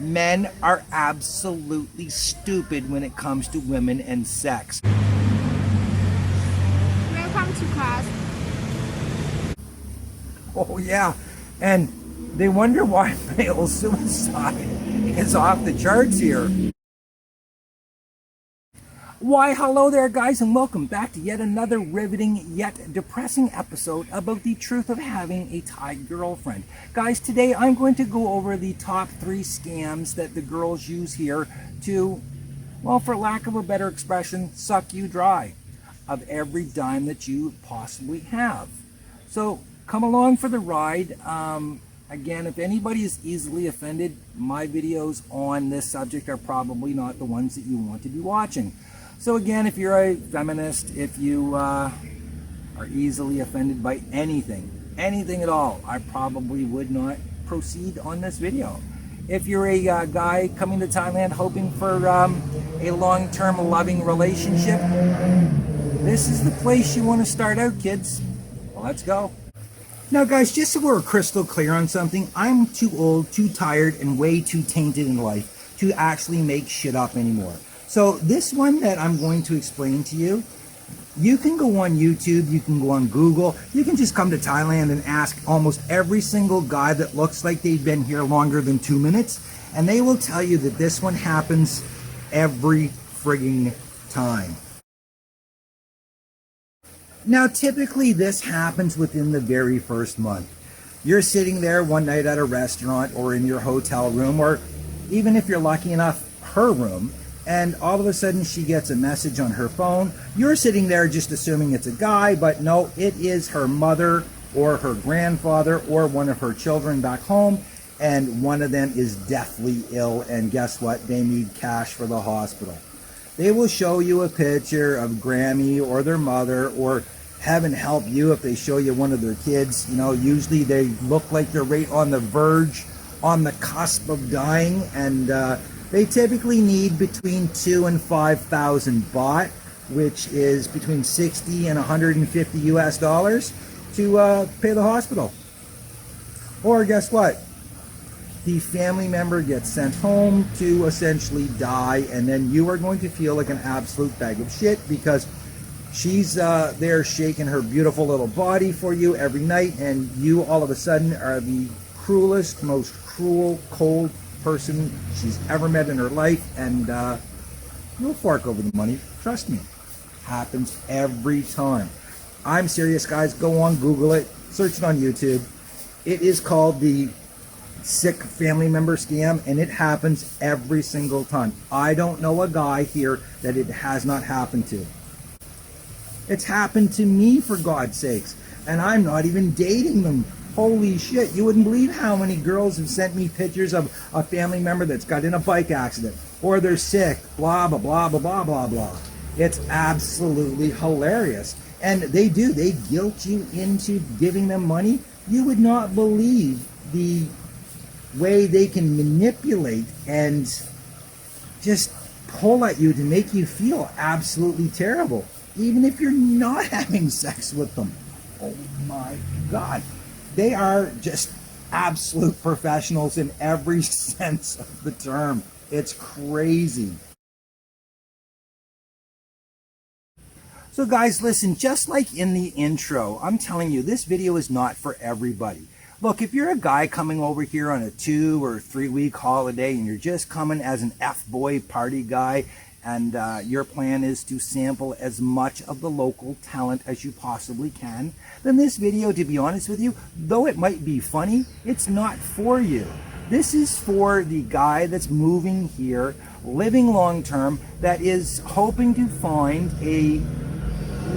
Men are absolutely stupid when it comes to women and sex. Welcome to class. Oh yeah, and they wonder why male suicide is off the charts here. Why, hello there guys, and welcome back to yet another riveting yet depressing episode about the truth of having a Thai girlfriend. Guys, today I'm going to go over the top 3 scams that the girls use here to, well, for lack of a better expression, suck you dry of every dime that you possibly have. So come along for the ride. Again, if anybody is easily offended, my videos on this subject are probably not the ones that you want to be watching. So again, if you're a feminist, if you are easily offended by anything at all, I probably would not proceed on this video. If you're a guy coming to Thailand hoping for a long-term loving relationship, this is the place you want to start out, kids. Well, let's go. Now guys, just so we're crystal clear on something, I'm too old, too tired, and way too tainted in life to actually make shit up anymore. So this one that I'm going to explain to you, you can go on YouTube, you can go on Google, you can just come to Thailand and ask almost every single guy that looks like they've been here longer than 2 minutes, and they will tell you that this one happens every frigging time. Now typically this happens within the very first month. You're sitting there one night at a restaurant or in your hotel room, or even if you're lucky enough, her room, and all of a sudden she gets a message on her phone. You're sitting there just assuming it's a guy, but no, it is her mother or her grandfather or one of her children back home, and one of them is deathly ill, and guess what? They need cash for the hospital. They will show you a picture of Grammy or their mother, or heaven help you if they show you one of their kids. You know, usually they look like they're right on the verge, on the cusp of dying, and they typically need between 2,000 and 5,000 baht, which is between 60 and 150 US dollars to pay the hospital. Or guess what? The family member gets sent home to essentially die, and then you are going to feel like an absolute bag of shit because she's there shaking her beautiful little body for you every night, and you all of a sudden are the cruelest, most cruel, cold person she's ever met in her life, and you'll fork over the money. Trust me. Happens every time. I'm serious, guys. Go on, Google it, search it on YouTube. It is called the sick family member scam, and it happens every single time. I don't know a guy here that it has not happened to. It's happened to me, for God's sakes, and I'm not even dating them. Holy shit, you wouldn't believe how many girls have sent me pictures of a family member that's got in a bike accident, or they're sick, blah, blah, blah, blah, blah, blah, blah. It's absolutely hilarious. And they guilt you into giving them money. You would not believe the way they can manipulate and just pull at you to make you feel absolutely terrible, even if you're not having sex with them. Oh my God. They are just absolute professionals in every sense of the term. It's crazy. So guys, listen, just like in the intro, I'm telling you, this video is not for everybody. Look, if you're a guy coming over here on a 2 or 3 week holiday and you're just coming as an F-boy party guy, and your plan is to sample as much of the local talent as you possibly can, then this video, to be honest with you, though it might be funny, it's not for you. This is for the guy that's moving here, living long-term, that is hoping to find a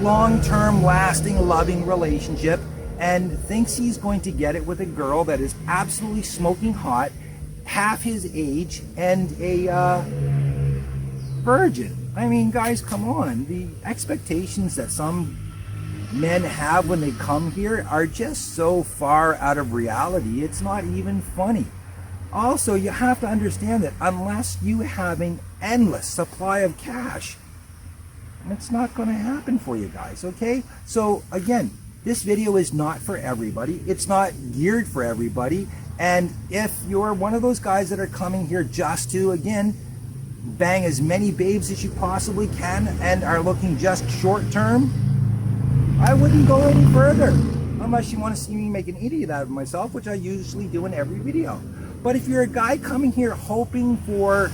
long-term, lasting, loving relationship, and thinks he's going to get it with a girl that is absolutely smoking hot, half his age, and a virgin. I mean, guys, come on. The expectations that some men have when they come here are just so far out of reality, it's not even funny. Also, you have to understand that unless you have an endless supply of cash, it's not going to happen for you guys, okay? So again, this video is not for everybody. It's not geared for everybody. And if you're one of those guys that are coming here just to, again, bang as many babes as you possibly can and are looking just short term, I wouldn't go any further. Unless you want to see me make an idiot out of myself, which I usually do in every video. But if you're a guy coming here hoping for,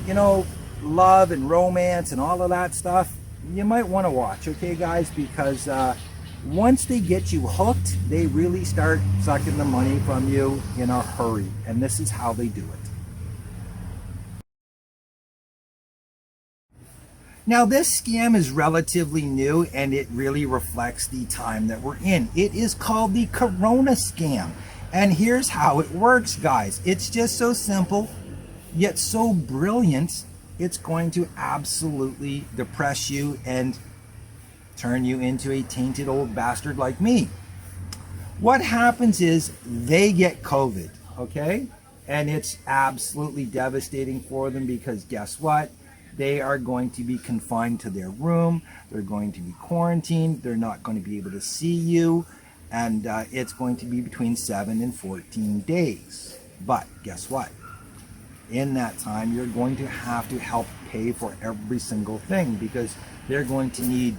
you know, love and romance and all of that stuff, you might want to watch, okay guys? Because once they get you hooked, they really start sucking the money from you in a hurry. And this is how they do it. Now this scam is relatively new and it really reflects the time that we're in. It is called the Corona scam. And here's how it works, guys. It's just so simple, yet so brilliant, it's going to absolutely depress you and turn you into a tainted old bastard like me. What happens is they get COVID, okay? And it's absolutely devastating for them because guess what? They are going to be confined to their room. They're going to be quarantined. They're not going to be able to see you. And it's going to be between 7 and 14 days. But guess what? In that time, you're going to have to help pay for every single thing because they're going to need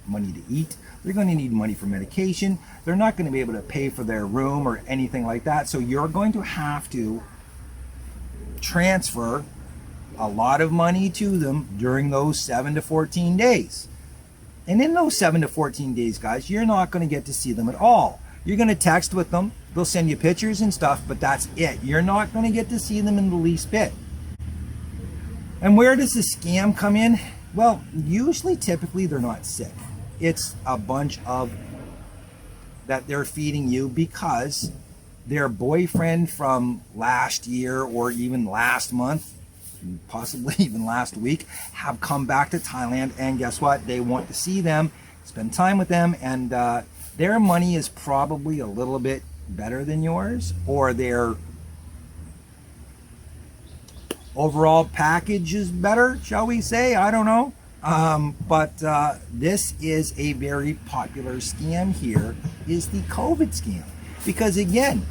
money to eat. They're going to need money for medication. They're not going to be able to pay for their room or anything like that. So you're going to have to transfer a lot of money to them during those 7 to 14 days. And in those 7 to 14 days, guys, you're not going to get to see them at all. You're going to text with them. They'll send you pictures and stuff, but that's it. You're not going to get to see them in the least bit. And where does the scam come in? Well, usually, typically, they're not sick. It's a bunch of that they're feeding you because their boyfriend from last year or even last month, possibly even last week, have come back to Thailand, and guess what? They want to see them, spend time with them, and their money is probably a little bit better than yours, or their overall package is better, shall we say? I don't know. But this is a very popular scam here, is the COVID scam. Because again,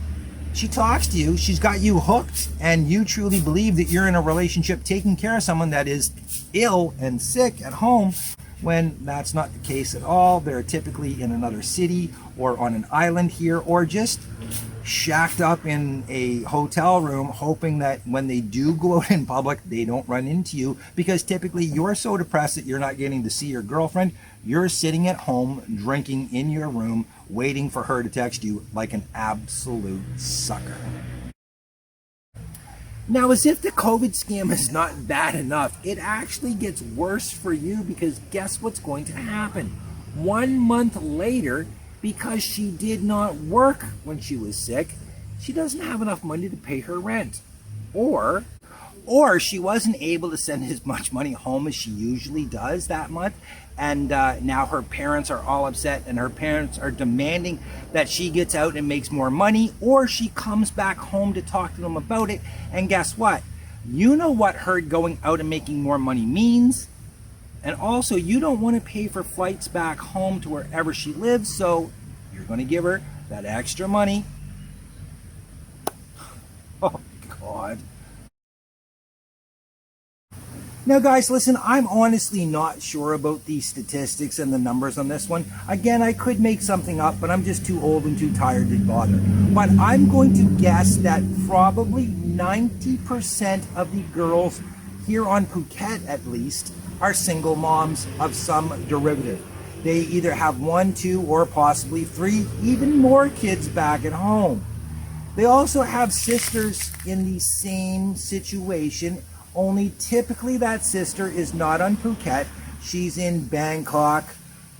she talks to you, she's got you hooked, and you truly believe that you're in a relationship taking care of someone that is ill and sick at home, when that's not the case at all. They're typically in another city or on an island here, or just shacked up in a hotel room hoping that when they do go out in public, they don't run into you, because typically you're so depressed that you're not getting to see your girlfriend. You're sitting at home drinking in your room, waiting for her to text you like an absolute sucker. Now, as if the COVID scam is not bad enough, it actually gets worse for you, because guess what's going to happen? 1 month later, because she did not work when she was sick, she doesn't have enough money to pay her rent. Or she wasn't able to send as much money home as she usually does that month, and now her parents are all upset, and her parents are demanding that she gets out and makes more money, or she comes back home to talk to them about it. And guess what? You know what her going out and making more money means. And also, you don't want to pay for flights back home to wherever she lives, so you're going to give her that extra money. Oh, God. Now, guys, listen, I'm honestly not sure about the statistics and the numbers on this one. Again, I could make something up, but I'm just too old and too tired to bother. But I'm going to guess that probably 90% of the girls here on Phuket, at least, are single moms of some derivative. They either have 1, 2, or possibly 3, even more kids back at home. They also have sisters in the same situation, only typically that sister is not on Phuket. She's in Bangkok,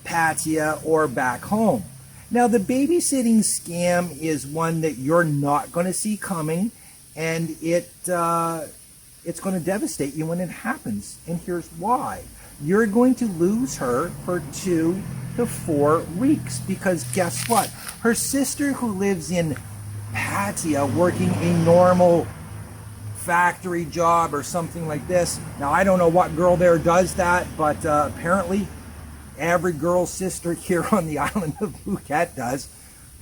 Pattaya, or back home. Now, the babysitting scam is one that you're not going to see coming, and it's going to devastate you when it happens. And here's why. You're going to lose her for 2 to 4 weeks, because guess what? Her sister, who lives in Pattaya working a normal factory job or something like this. Now, I don't know what girl there does that, but apparently every girl's sister here on the island of Phuket does.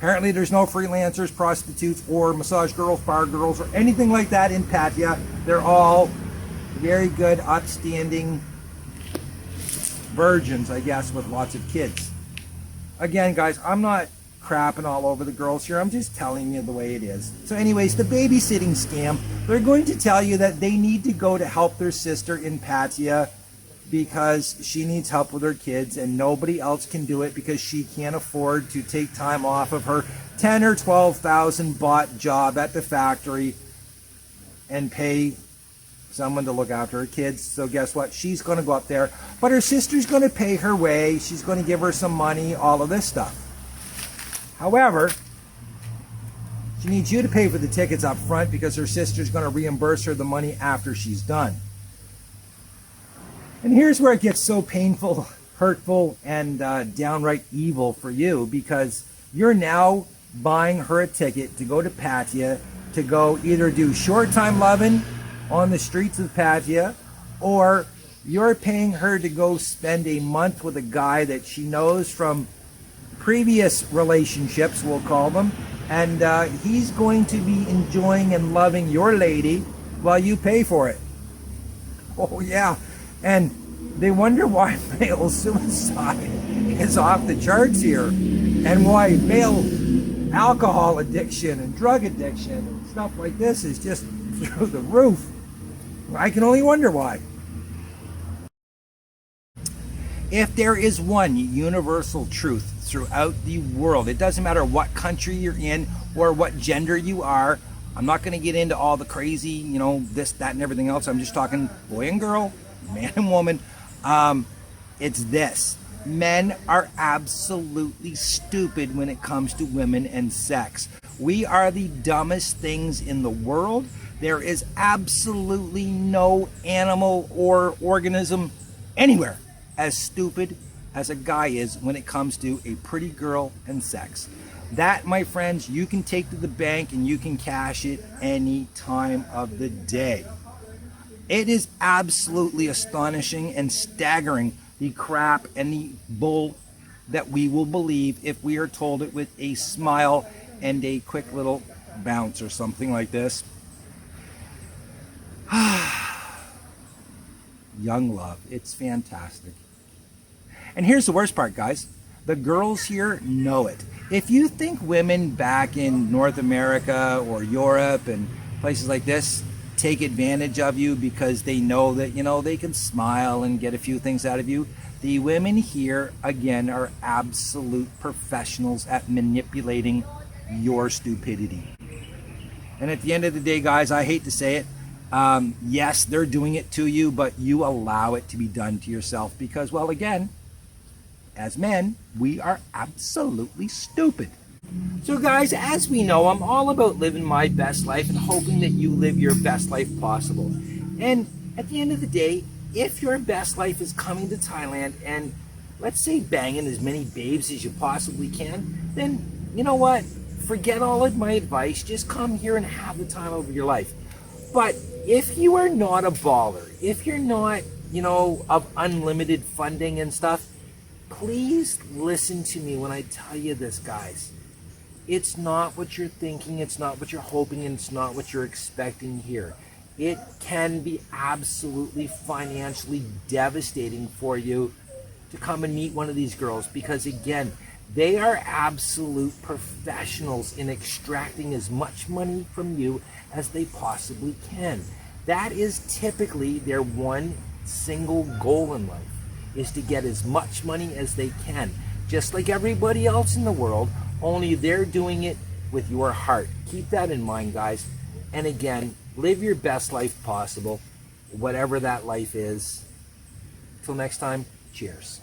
Apparently there's no freelancers, prostitutes, or massage girls, bar girls, or anything like that in Pattaya. They're all very good, upstanding virgins, I guess, with lots of kids. Again, guys, I'm not crapping all over the girls here. I'm just telling you the way it is. So anyways, the babysitting scam, they're going to tell you that they need to go to help their sister in Pattaya because she needs help with her kids and nobody else can do it because she can't afford to take time off of her 10 or 12,000 baht job at the factory and pay someone to look after her kids. So guess what? She's going to go up there, but her sister's going to pay her way. She's going to give her some money, all of this stuff. However, she needs you to pay for the tickets up front because her sister's going to reimburse her the money after she's done. And here's where it gets so painful, hurtful, and downright evil for you, because you're now buying her a ticket to go to Pattaya to go either do short time loving on the streets of Pattaya, or you're paying her to go spend a month with a guy that she knows from previous relationships, we'll call them, and he's going to be enjoying and loving your lady while you pay for it. Oh yeah. And they wonder why male suicide is off the charts here, and why male alcohol addiction and drug addiction and stuff like this is just through the roof. I can only wonder why. If there is one universal truth throughout the world, it doesn't matter what country you're in or what gender you are. I'm not going to get into all the crazy, this, that, and everything else. I'm just talking boy and girl, man and woman. It's this: men are absolutely stupid when it comes to women and sex. We are the dumbest things in the world. There is absolutely no animal or organism anywhere as stupid as a guy is when it comes to a pretty girl and sex. That, my friends, you can take to the bank and you can cash it any time of the day. It is absolutely astonishing and staggering, the crap and the bull that we will believe if we are told it with a smile and a quick little bounce or something like this. Young love, it's fantastic. And here's the worst part, guys. The girls here know it. If you think women back in North America or Europe and places like this take advantage of you because they know that, they can smile and get a few things out of you, the women here, again, are absolute professionals at manipulating your stupidity. And at the end of the day, guys, I hate to say it, yes, they're doing it to you, but you allow it to be done to yourself because, well, again, as men, we are absolutely stupid. So guys, as we know, I'm all about living my best life and hoping that you live your best life possible. And at the end of the day, if your best life is coming to Thailand and, let's say, banging as many babes as you possibly can, then you know what? Forget all of my advice. Just come here and have the time of your life. But if you are not a baller, if you're not, of unlimited funding and stuff, please listen to me when I tell you this, guys. It's not what you're thinking, it's not what you're hoping, and it's not what you're expecting here. It can be absolutely financially devastating for you to come and meet one of these girls because, again, they are absolute professionals in extracting as much money from you as they possibly can. That is typically their one single goal in life, is to get as much money as they can. Just like everybody else in the world, only they're doing it with your heart. Keep that in mind, guys. And again, live your best life possible, whatever that life is. Till next time, cheers.